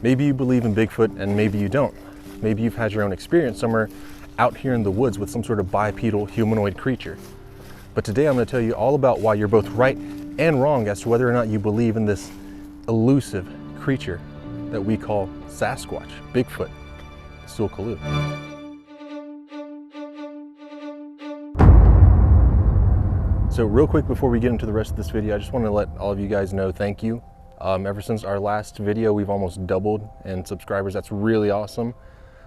Maybe you believe in Bigfoot and maybe you don't. Maybe you've had your own experience somewhere out here in the woods with some sort of bipedal humanoid creature. But today I'm going to tell you all about why you're both right and wrong as to whether or not you believe in this elusive creature that we call Sasquatch, Bigfoot, T'sul Kalu. So real quick before we get into the rest of this video, I just want to let all of you guys know thank you. Ever since our last video, we've almost doubled in subscribers. That's really awesome.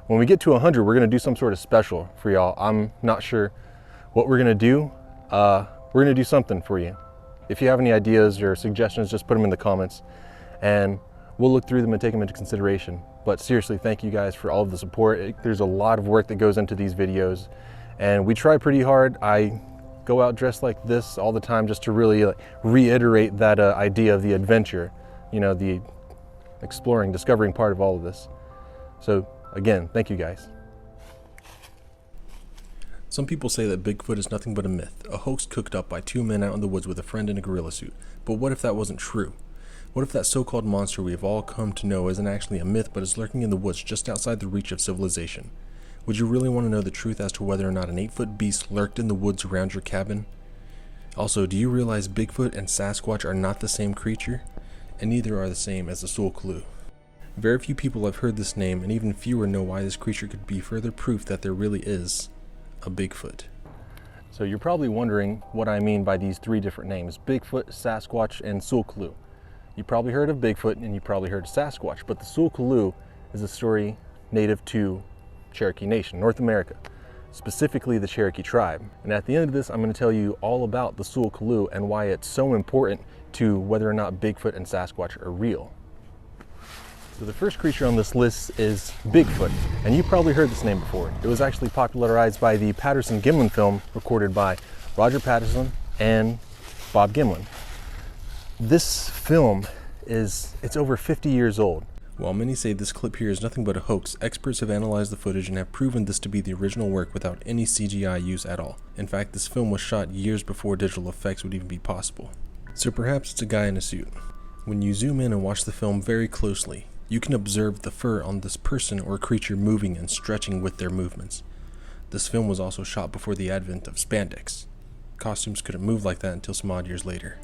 When we get to 100, we're going to do some sort of special for y'all. I'm not sure what we're going to do. We're going to do something for you. If you have any ideas or suggestions, just put them in the comments and we'll look through them and take them into consideration. But seriously, thank you guys for all of the support. There's a lot of work that goes into these videos and we try pretty hard. I go out dressed like this all the time just to really reiterate that idea of the adventure, you know, the exploring, discovering part of all of this. So again, thank you guys. Some people say that Bigfoot is nothing but a myth, a hoax cooked up by two men out in the woods with a friend in a gorilla suit. But what if that wasn't true? What if that so-called monster we have all come to know isn't actually a myth but is lurking in the woods just outside the reach of civilization? Would you really want to know the truth as to whether or not an 8-foot beast lurked in the woods around your cabin? Also, do you realize Bigfoot and Sasquatch are not the same creature? And neither are the same as the T'sul Kalu. Very few people have heard this name, and even fewer know why this creature could be further proof that there really is a Bigfoot. So you're probably wondering what I mean by these three different names, Bigfoot, Sasquatch, and T'sul Kalu. You probably heard of Bigfoot and you probably heard of Sasquatch, but the T'sul Kalu is a story native to Cherokee Nation, North America, specifically the Cherokee tribe. And at the end of this, I'm going to tell you all about the T'sul Kalu and why it's so important to whether or not Bigfoot and Sasquatch are real. So the first creature on this list is Bigfoot, and you probably heard this name before. It was actually popularized by the Patterson-Gimlin film recorded by Roger Patterson and Bob Gimlin. This film it's over 50 years old. While many say this clip here is nothing but a hoax, experts have analyzed the footage and have proven this to be the original work without any CGI use at all. In fact, this film was shot years before digital effects would even be possible. So perhaps it's a guy in a suit. When you zoom in and watch the film very closely, you can observe the fur on this person or creature moving and stretching with their movements. This film was also shot before the advent of spandex. Costumes couldn't move like that until some odd years later.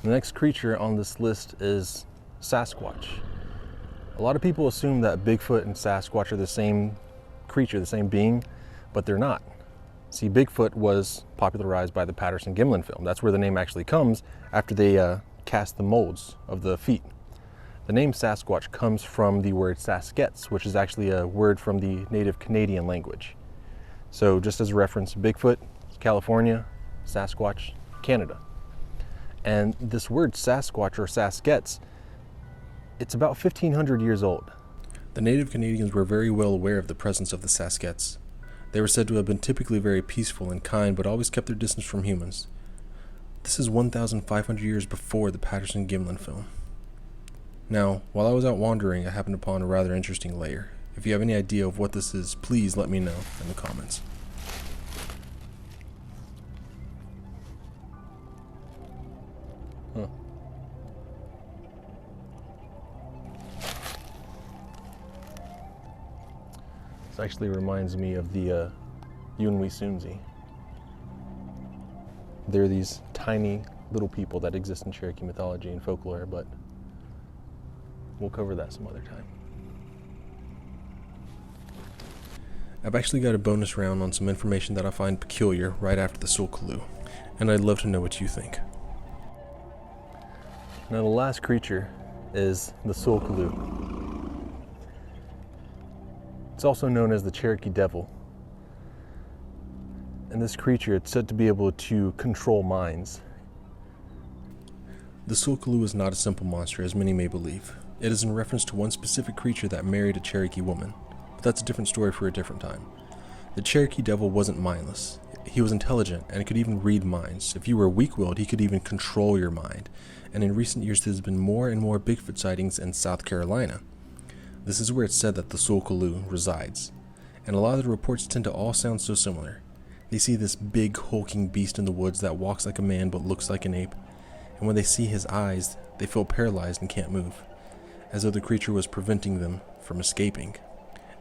The next creature on this list is Sasquatch. A lot of people assume that Bigfoot and Sasquatch are the same creature, the same being, but they're not. See, Bigfoot was popularized by the Patterson-Gimlin film. That's where the name actually comes after they cast the molds of the feet. The name Sasquatch comes from the word Saskets, which is actually a word from the native Canadian language. So just as a reference, Bigfoot, California, Sasquatch, Canada. And this word Sasquatch or Saskets, it's about 1,500 years old. The native Canadians were very well aware of the presence of the Saskets. They were said to have been typically very peaceful and kind, but always kept their distance from humans. This is 1,500 years before the Patterson-Gimlin film. Now, while I was out wandering, I happened upon a rather interesting layer. If you have any idea of what this is, please let me know in the comments. Huh. This actually reminds me of the Yunwi-Sunzi. They're these tiny little people that exist in Cherokee mythology and folklore, but we'll cover that some other time. I've actually got a bonus round on some information that I find peculiar right after the T'sul Kalu, and I'd love to know what you think. Now the last creature is the T'sul Kalu. It's also known as the Cherokee Devil. And this creature, it's said to be able to control minds. The T'sul Kalu is not a simple monster as many may believe. It is in reference to one specific creature that married a Cherokee woman. But that's a different story for a different time. The Cherokee Devil wasn't mindless. He was intelligent and could even read minds. If you were weak-willed, he could even control your mind. And in recent years, there's been more and more Bigfoot sightings in South Carolina. This is where it's said that the T'sul Kalu resides. And a lot of the reports tend to all sound so similar. They see this big hulking beast in the woods that walks like a man but looks like an ape, and when they see his eyes, they feel paralyzed and can't move, as though the creature was preventing them from escaping.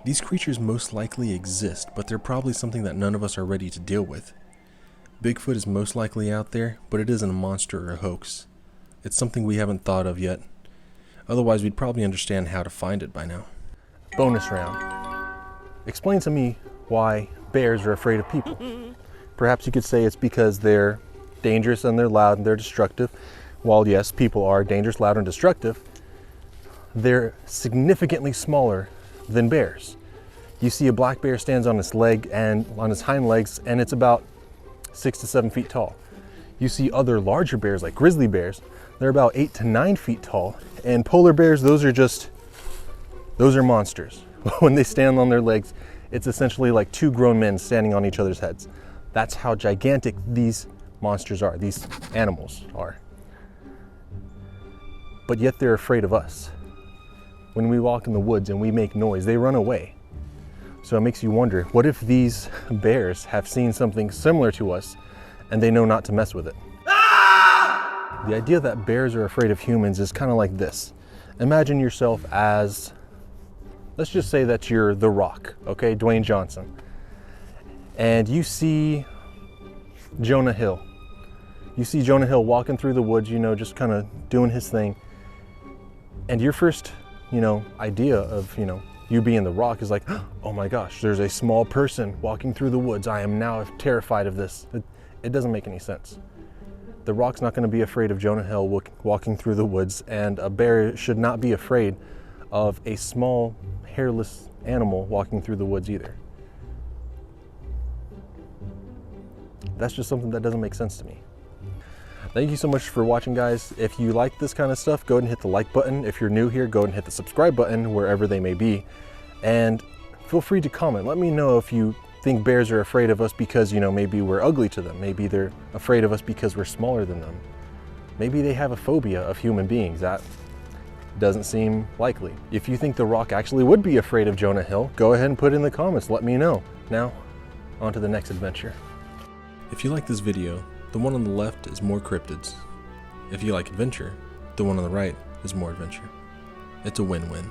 These creatures most likely exist, but they're probably something that none of us are ready to deal with. Bigfoot is most likely out there, but it isn't a monster or a hoax. It's something we haven't thought of yet. Otherwise, we'd probably understand how to find it by now. Bonus round. Explain to me why bears are afraid of people. Perhaps you could say it's because they're dangerous and they're loud and they're destructive. While yes, people are dangerous, loud, and destructive, they're significantly smaller than bears. You see a black bear stands on its leg and on its hind legs, and it's about 6 to 7 feet tall. You see other larger bears like grizzly bears, they're about 8 to 9 feet tall. And polar bears, those are monsters. When they stand on their legs, it's essentially like two grown men standing on each other's heads. That's how gigantic these monsters are, these animals are. But yet they're afraid of us. When we walk in the woods and we make noise, they run away. So it makes you wonder, what if these bears have seen something similar to us and they know not to mess with it? The idea that bears are afraid of humans is kind of like this. Imagine yourself as, let's just say that you're The Rock, okay, Dwayne Johnson. And you see Jonah Hill. You see Jonah Hill walking through the woods, just kind of doing his thing. And your first, idea of, you being The Rock is like, oh my gosh, there's a small person walking through the woods. I am now terrified of this. It doesn't make any sense. The Rock's not going to be afraid of Jonah Hill walking through the woods, and a bear should not be afraid of a small, hairless animal walking through the woods either. That's just something that doesn't make sense to me. Thank you so much for watching, guys. If you like this kind of stuff, go ahead and hit the like button. If you're new here, go ahead and hit the subscribe button wherever they may be. And feel free to comment. Let me know if you think bears are afraid of us because, maybe we're ugly to them. Maybe they're afraid of us because we're smaller than them. Maybe they have a phobia of human beings. That doesn't seem likely. If you think The Rock actually would be afraid of Jonah Hill, go ahead and put it in the comments. Let me know. Now, on to the next adventure. If you like this video, the one on the left is more cryptids. If you like adventure, the one on the right is more adventure. It's a win-win.